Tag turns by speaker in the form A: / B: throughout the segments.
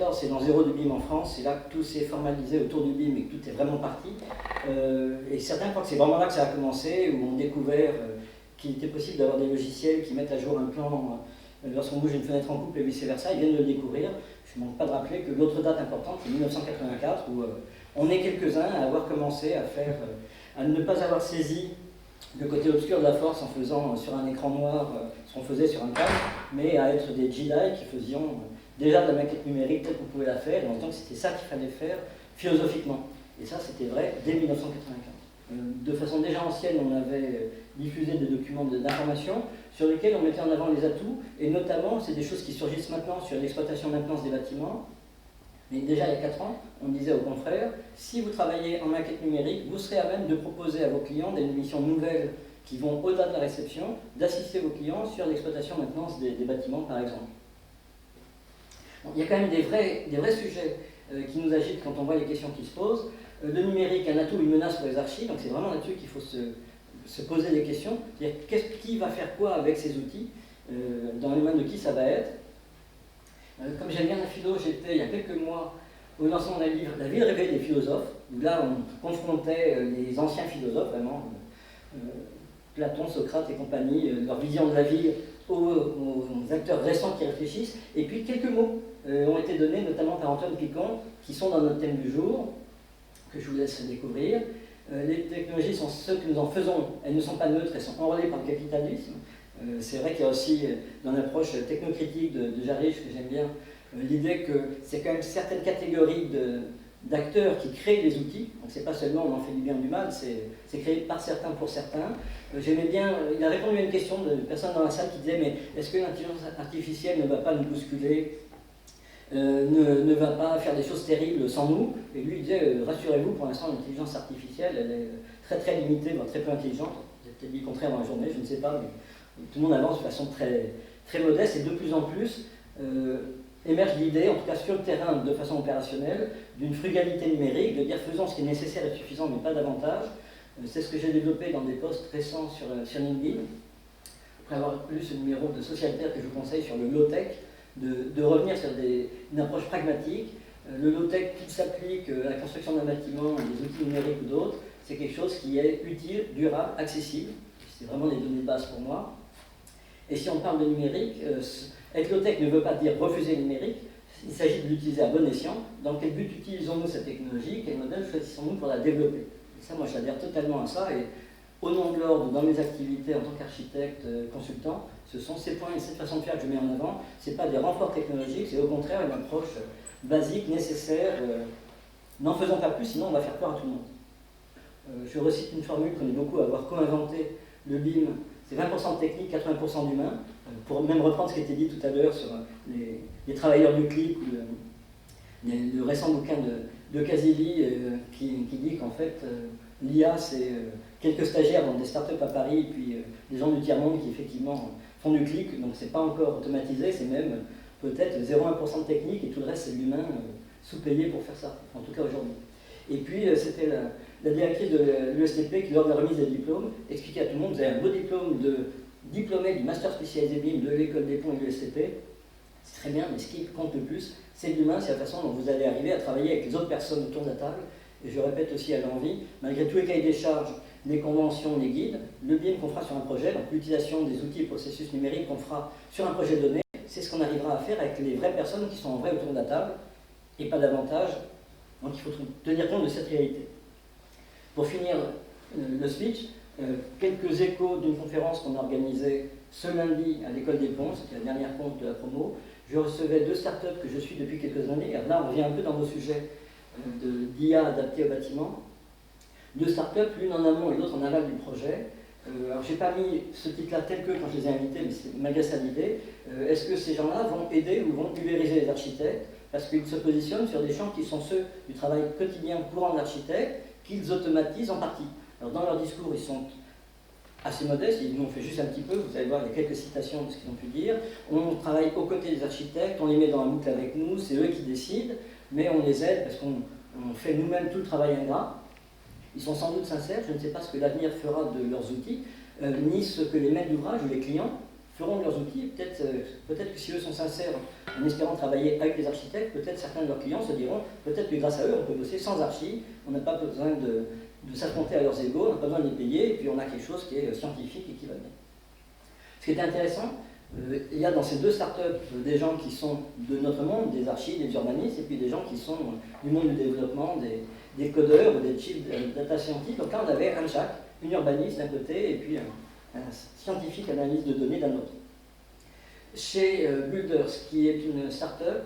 A: 2014, c'est dans Zéro du BIM en France, c'est là que tout s'est formalisé autour du BIM et que tout est vraiment parti. Et certains croient que c'est vraiment là que ça a commencé, où on a découvert qu'il était possible d'avoir des logiciels qui mettent à jour un plan lorsqu'on bouge une fenêtre en couple et vice-versa. Ils viennent de le découvrir. Je ne manque pas de rappeler que l'autre date importante, c'est 1984, où on est quelques-uns à avoir commencé à faire, à ne pas avoir saisi le côté obscur de la force en faisant sur un écran noir ce qu'on faisait sur un câble, mais à être des Jedi qui faisions déjà de la maquette numérique telle qu'on pouvait la faire, et en tant que c'était ça qu'il fallait faire philosophiquement. Et ça, c'était vrai dès 1984. De façon déjà ancienne, on avait diffusé des documents d'information sur lesquels on mettait en avant les atouts, et notamment, c'est des choses qui surgissent maintenant sur l'exploitation-maintenance des bâtiments. Mais déjà il y a 4 ans, on disait aux confrères, si vous travaillez en maquette numérique, vous serez à même de proposer à vos clients des missions nouvelles qui vont au-delà de la réception, d'assister vos clients sur l'exploitation-maintenance des bâtiments, par exemple. Bon, il y a quand même des vrais sujets qui nous agitent quand on voit les questions qui se posent. Le numérique, un atout ou une menace pour les archives, donc c'est vraiment là-dessus qu'il faut se poser des questions. C'est-à-dire qui va faire quoi avec ces outils, dans les mains de qui ça va être. Comme j'aime bien la philo, j'étais il y a quelques mois au lancement d'un livre, La vie réveil des philosophes, où là on confrontait les anciens philosophes, vraiment, Platon, Socrate et compagnie, leur vision de la vie aux acteurs récents qui réfléchissent. Et puis quelques mots ont été donnés, notamment par Antoine Picon, qui sont dans notre thème du jour, que je vous laisse découvrir. Les technologies sont ce que nous en faisons, elles ne sont pas neutres, elles sont enrôlées par le capitalisme. C'est vrai qu'il y a aussi, dans l'approche technocritique de Jarich, que j'aime bien, l'idée que c'est quand même certaines catégories d'acteurs qui créent les outils. Donc c'est pas seulement on en fait du bien ou du mal, c'est créé par certains pour certains. J'aimais bien, il a répondu à une question de personne dans la salle qui disait mais est-ce que l'intelligence artificielle ne va pas nous bousculer, ne va pas faire des choses terribles sans nous? Et lui il disait rassurez-vous, pour l'instant l'intelligence artificielle elle est très très limitée, voire très peu intelligente. J'ai peut-être dit le contraire dans la journée, je ne sais pas, mais tout le monde avance de façon très, très modeste et de plus en plus émerge l'idée, en tout cas sur le terrain de façon opérationnelle, d'une frugalité numérique, de dire faisons ce qui est nécessaire et suffisant mais pas davantage. C'est ce que j'ai développé dans des posts récents sur LinkedIn. Après avoir lu ce numéro de Socialitaire que je vous conseille sur le low-tech, de revenir sur une approche pragmatique. Le low-tech qui s'applique à la construction d'un bâtiment, des outils numériques ou d'autres, c'est quelque chose qui est utile, durable, accessible. C'est vraiment les données de base pour moi. Et si on parle de numérique, être low-tech ne veut pas dire refuser le numérique, il s'agit de l'utiliser à bon escient. Dans quel but utilisons-nous cette technologie? Quel modèle choisissons-nous pour la développer? Et ça, moi, j'adhère totalement à ça. Et au nom de l'ordre, dans mes activités en tant qu'architecte, consultant, ce sont ces points et cette façon de faire que je mets en avant. Ce n'est pas des renforts technologiques, c'est au contraire une approche basique, nécessaire. N'en faisons pas plus, sinon on va faire peur à tout le monde. Je recite une formule qu'on est beaucoup à avoir co-inventé, le BIM. C'est 20% de technique, 80% d'humain. Pour même reprendre ce qui a été dit tout à l'heure sur les travailleurs du clic, ou le récent bouquin de Casilli qui dit qu'en fait l'IA c'est quelques stagiaires dans des startups à Paris et puis des gens du tiers-monde qui effectivement font du clic, donc c'est pas encore automatisé, c'est même peut-être 0,1% de technique et tout le reste c'est de l'humain sous-payé pour faire ça, en tout cas aujourd'hui. Et puis c'était la directrice de l'USTP qui, lors de la remise des diplômes, expliquait à tout le monde, vous avez un beau diplôme de diplômé du master spécialisé BIM de l'école des ponts et de l'USTP, c'est très bien, mais ce qui compte le plus, c'est l'humain, c'est la façon dont vous allez arriver à travailler avec les autres personnes autour de la table. Et je répète aussi à l'envie, malgré tous les cahiers des charges, les conventions, les guides, le BIM qu'on fera sur un projet, donc l'utilisation des outils et processus numériques qu'on fera sur un projet donné, c'est ce qu'on arrivera à faire avec les vraies personnes qui sont en vrai autour de la table, et pas davantage. Donc il faut tenir compte de cette réalité. Pour finir le speech, quelques échos d'une conférence qu'on a organisée ce lundi à l'école des ponts, c'était la dernière ponte de la promo. Je recevais 2 startups que je suis depuis quelques années, et là on revient un peu dans nos sujets d'IA adapté au bâtiment. 2 startups, l'une en amont et l'autre en aval du projet. Alors j'ai pas mis ce titre-là tel que quand je les ai invités, mais c'est malgré ça l'idée. Est-ce que ces gens-là vont aider ou vont ubériser les architectes? Parce qu'ils se positionnent sur des champs qui sont ceux du travail quotidien courant de l'architecte, qu'ils automatisent en partie. Alors dans leur discours, ils sont assez modestes, ils nous ont fait juste un petit peu, vous allez voir, il y a quelques citations de ce qu'ils ont pu dire. On travaille aux côtés des architectes, on les met dans la boucle avec nous, c'est eux qui décident, mais on les aide parce qu'on fait nous-mêmes tout le travail ingrat. Ils sont sans doute sincères, je ne sais pas ce que l'avenir fera de leurs outils, ni ce que les maîtres d'ouvrage ou les clients feront de leurs outils. Peut-être que si eux sont sincères en espérant travailler avec des architectes, peut-être certains de leurs clients se diront peut-être que grâce à eux, on peut bosser sans archi, on n'a pas besoin de s'affronter à leurs égaux, on n'a pas besoin de les payer, et puis on a quelque chose qui est scientifique et qui va bien. Ce qui est intéressant, il y a dans ces deux startups des gens qui sont de notre monde, des archis, des urbanistes, et puis des gens qui sont du monde du développement, des codeurs ou des chief data scientists. Donc là, on avait un de chaque, une urbaniste d'un côté et puis un scientifique analyse de données d'un autre. Chez Builders, qui est une startup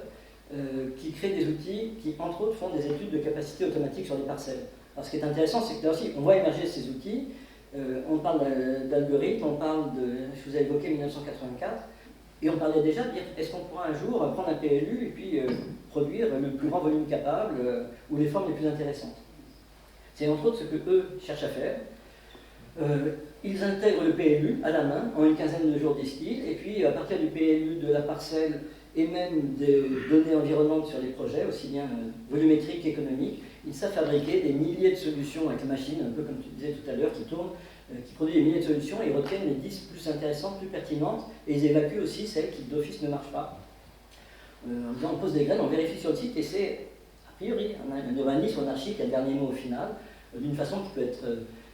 A: qui crée des outils qui, entre autres, font des études de capacité automatique sur les parcelles. Alors, ce qui est intéressant, c'est que là aussi, on voit émerger ces outils. On parle d'algorithmes, on parle de, je vous ai évoqué 1984, et on parlait déjà de dire est-ce qu'on pourra un jour prendre un PLU et puis produire le plus grand volume capable ou les formes les plus intéressantes. C'est entre autres ce que eux cherchent à faire. Ils intègrent le PLU à la main en une quinzaine de jours distille, et puis à partir du PLU de la parcelle et même des données environnantes sur les projets, aussi bien volumétriques qu'économiques, ils savent fabriquer des milliers de solutions avec la machine, un peu comme tu disais tout à l'heure, qui tourne, qui produit des milliers de solutions, et ils retiennent les 10 plus intéressantes, plus pertinentes, et ils évacuent aussi celles qui d'office ne marchent pas. En disant, on pose des graines, on vérifie sur le site, et c'est, a priori, un urbaniste ou un archi qui a le dernier mot au final, d'une façon qui peut être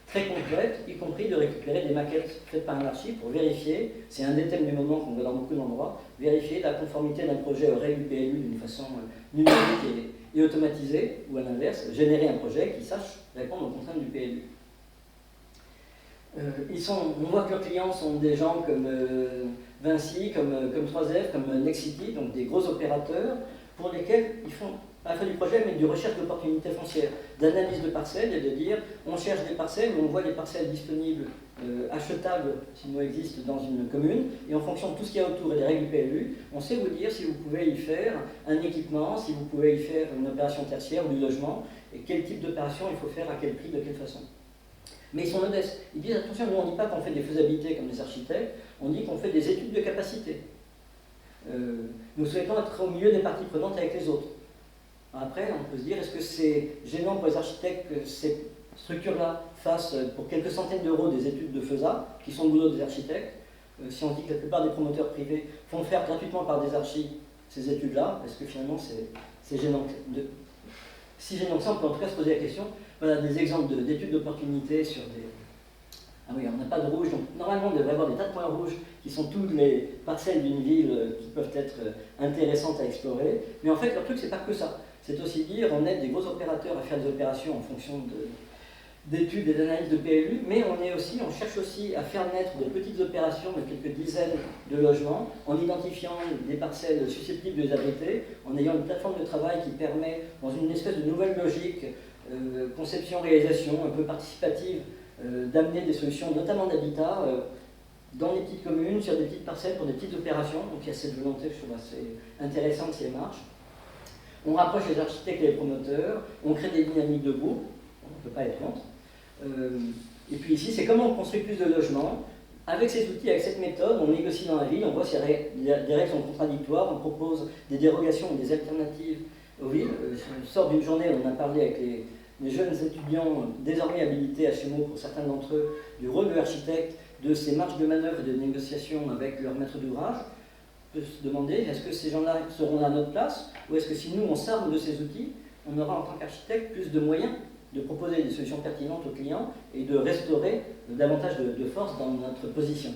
A: très complète, y compris de récupérer des maquettes faites par un archi pour vérifier, c'est un des thèmes du moment qu'on voit dans beaucoup d'endroits, vérifier la conformité d'un projet aux règles du PLU d'une façon numérique et automatisée, ou à l'inverse, générer un projet qui sache répondre aux contraintes du PLU. On voit que leurs clients sont des gens comme Vinci, comme 3F, comme Nexity, donc des gros opérateurs pour lesquels ils font à la fin du projet, mais de recherche d'opportunités foncières, d'analyse de parcelles et de dire on cherche des parcelles, on voit les parcelles disponibles, achetables, si le mot existe, dans une commune, et en fonction de tout ce qu'il y a autour et des règles du PLU, on sait vous dire si vous pouvez y faire un équipement, si vous pouvez y faire une opération tertiaire ou du logement, et quel type d'opération il faut faire, à quel prix, de quelle façon. Mais ils sont modestes. Ils disent attention, nous on ne dit pas qu'on fait des faisabilités comme des architectes, on dit qu'on fait des études de capacité. Nous souhaitons être au milieu des parties prenantes avec les autres. Après, on peut se dire, est-ce que c'est gênant pour les architectes que ces structures-là fassent pour quelques centaines d'euros des études de FESA, qui sont le boulot des architectes? Si on dit que la plupart des promoteurs privés font faire gratuitement par des archis ces études-là, est-ce que finalement c'est gênant? Si gênant que ça, on peut en tout cas se poser la question. Voilà des exemples d'études d'opportunité sur des... Ah oui, on n'a pas de rouge, donc normalement on devrait avoir des tas de points rouges qui sont toutes les parcelles d'une ville qui peuvent être intéressantes à explorer, mais en fait leur truc c'est pas que ça. C'est aussi dire, on aide des gros opérateurs à faire des opérations en fonction d'études et d'analyses de PLU, mais on cherche aussi à faire naître de petites opérations de quelques dizaines de logements, en identifiant des parcelles susceptibles de les abriter, en ayant une plateforme de travail qui permet, dans une espèce de nouvelle logique, conception-réalisation un peu participative, d'amener des solutions, notamment d'habitat, dans les petites communes, sur des petites parcelles, pour des petites opérations. Donc il y a cette volonté que je trouve assez intéressante si elle marche. On rapproche les architectes et les promoteurs, on crée des dynamiques de groupe, on ne peut pas être contre. Et puis ici, c'est comment on construit plus de logements. Avec ces outils, avec cette méthode, on négocie dans la ville, on voit si des règles sont contradictoires, on propose des dérogations ou des alternatives aux villes. Je sors d'une journée, on a parlé avec les jeunes étudiants désormais habilités à HMO, pour certains d'entre eux, du rôle de l'architecte, de ses marges de manœuvre et de négociation avec leur maître d'ouvrage. On peut se demander, est-ce que ces gens-là seront à notre place, ou est-ce que si nous on s'arme de ces outils, on aura en tant qu'architecte plus de moyens de proposer des solutions pertinentes aux clients et de restaurer davantage de force dans notre position.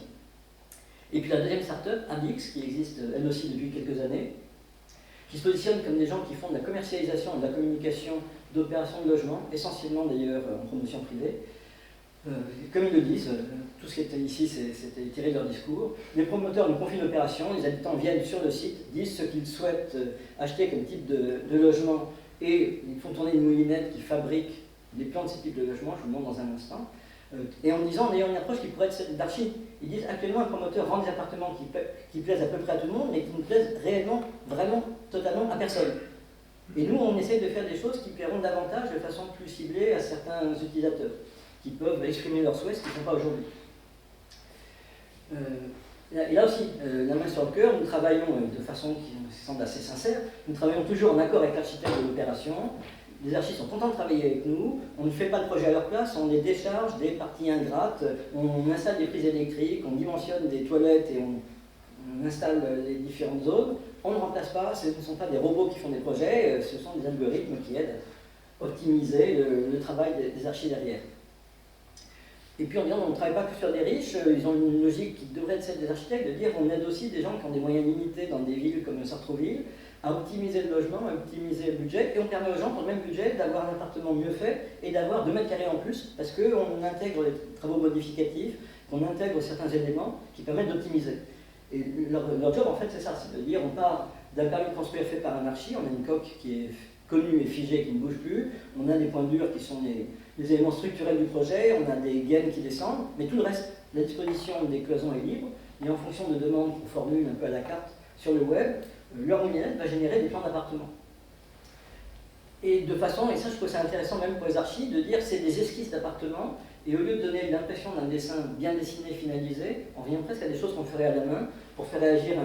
A: Et puis la deuxième startup, Abix, qui existe elle aussi depuis quelques années, qui se positionne comme des gens qui font de la commercialisation et de la communication d'opérations de logement, essentiellement d'ailleurs en promotion privée. Comme ils le disent, tout ce qui était ici, c'était tiré de leur discours. Les promoteurs nous confient une opération, les habitants viennent sur le site, disent ce qu'ils souhaitent acheter comme type de logement, et ils font tourner une moulinette qui fabrique des plans de ce type de logement, je vous le montre dans un instant. Et en disant, en ayant une approche qui pourrait être celle d'archi, ils disent actuellement un promoteur vend des appartements qui plaisent à peu près à tout le monde, mais qui ne plaisent réellement, vraiment, totalement à personne. Et nous, on essaie de faire des choses qui plairont davantage de façon plus ciblée à certains utilisateurs, qui peuvent exprimer leurs souhaits, ce qu'ils ne font pas aujourd'hui. Et là aussi, la main sur le cœur, nous travaillons de façon qui semble assez sincère, nous travaillons toujours en accord avec l'architecte de l'opération. Les archis sont contents de travailler avec nous, on ne fait pas le projet à leur place, on les décharge des parties ingrates, on installe des prises électriques, on dimensionne des toilettes et on installe les différentes zones, on ne remplace pas, ce ne sont pas des robots qui font des projets, ce sont des algorithmes qui aident à optimiser le travail des archis derrière. Et puis on ne travaille pas que sur des riches, ils ont une logique qui devrait être celle des architectes, de dire on aide aussi des gens qui ont des moyens limités dans des villes comme Sartrouville, à optimiser le logement, à optimiser le budget, et on permet aux gens, pour le même budget, d'avoir un appartement mieux fait et d'avoir 2 mètres carrés en plus, parce qu'on intègre les travaux modificatifs, qu'on intègre certains éléments qui permettent d'optimiser. Et leur job, en fait, c'est ça, c'est de dire on part d'un permis de construire fait par un archi, on a une coque qui est connue et figée, qui ne bouge plus, on a des points durs qui sont les éléments structurels du projet, on a des gaines qui descendent, mais tout le reste, la disposition des cloisons est libre, et en fonction de demandes qu'on formule un peu à la carte sur le web, leur moulinette va générer des plans d'appartements. Et de façon, et ça je trouve ça intéressant même pour les archis, de dire c'est des esquisses d'appartements, et au lieu de donner l'impression d'un dessin bien dessiné, finalisé, on vient presque à des choses qu'on ferait à la main pour faire réagir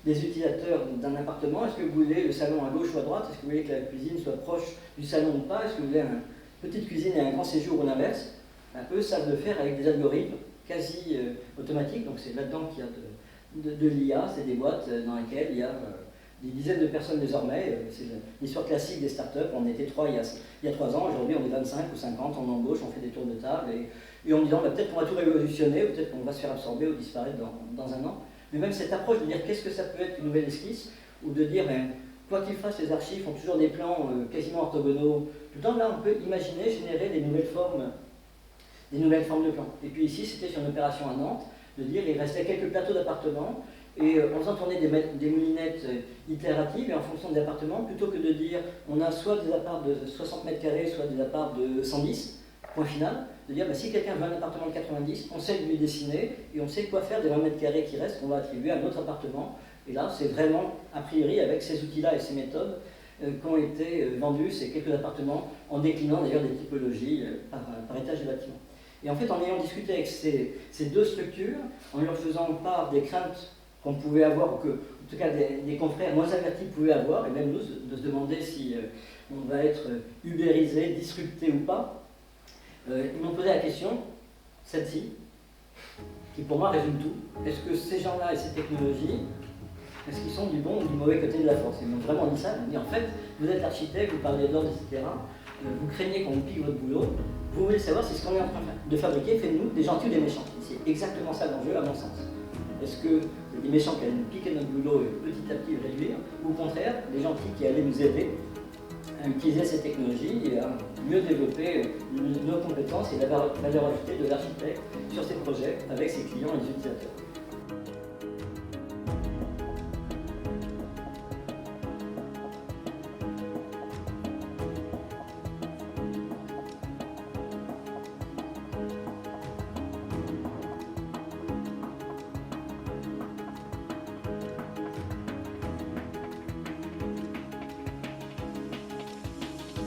A: des utilisateurs d'un appartement. Est-ce que vous voulez le salon à gauche ou à droite? Est-ce que vous voulez que la cuisine soit proche du salon ou pas? Est-ce que vous voulez une petite cuisine et un grand séjour ou l'inverse? Eux savent le faire avec des algorithmes quasi automatiques, donc c'est là-dedans qu'il y a de l'IA, c'est des boîtes dans lesquelles il y a des dizaines de personnes désormais. C'est l'histoire classique des startups. On était 3 il y a 3 ans, aujourd'hui on est 25 ou 50, on embauche, on fait des tours de table et en disant bah, peut-être qu'on va tout révolutionner, ou peut-être qu'on va se faire absorber ou disparaître dans un an. Mais même cette approche de dire qu'est-ce que ça peut être une nouvelle esquisse, ou de dire ben, quoi qu'ils fassent, les archives font toujours des plans quasiment orthogonaux. Tout le temps là on peut imaginer générer des nouvelles formes de plans. Et puis ici c'était sur une opération à Nantes, de dire il restait quelques plateaux d'appartements. Et en faisant tourner des moulinettes itératives et en fonction des appartements, plutôt que de dire on a soit des apparts de 60 mètres carrés, soit des apparts de 110, point final, de dire bah, si quelqu'un veut un appartement de 90, on sait lui dessiner et on sait quoi faire des 20 mètres carrés qui restent qu'on va attribuer à un autre appartement. Et là, c'est vraiment, a priori, avec ces outils-là et ces méthodes, qu'ont été vendus ces quelques appartements, en déclinant d'ailleurs des typologies par étage de bâtiment. Et en fait, en ayant discuté avec ces 2 structures, en leur faisant part des craintes qu'on pouvait avoir, ou que, en tout cas des confrères moins avertis pouvaient avoir, et même nous, de se demander si on va être ubérisé, disrupté ou pas, ils m'ont posé la question, celle-ci, qui pour moi résume tout. Est-ce que ces gens-là et ces technologies, est-ce qu'ils sont du bon ou du mauvais côté de la force? Ils m'ont vraiment dit ça, ils m'ont dit en fait, vous êtes architecte, vous parlez d'ordre, etc., vous craignez qu'on vous pique votre boulot, vous voulez savoir si ce qu'on est en train de fabriquer fait de nous des gentils ou des méchants. C'est exactement ça l'enjeu à mon sens. Est-ce que c'est des méchants qui allaient nous piquer notre boulot et petit à petit le réduire, ou au contraire, des gentils qui allaient nous aider à utiliser ces technologies et à mieux développer nos compétences et la valeur ajoutée de l'architecte sur ses projets avec ses clients et les utilisateurs.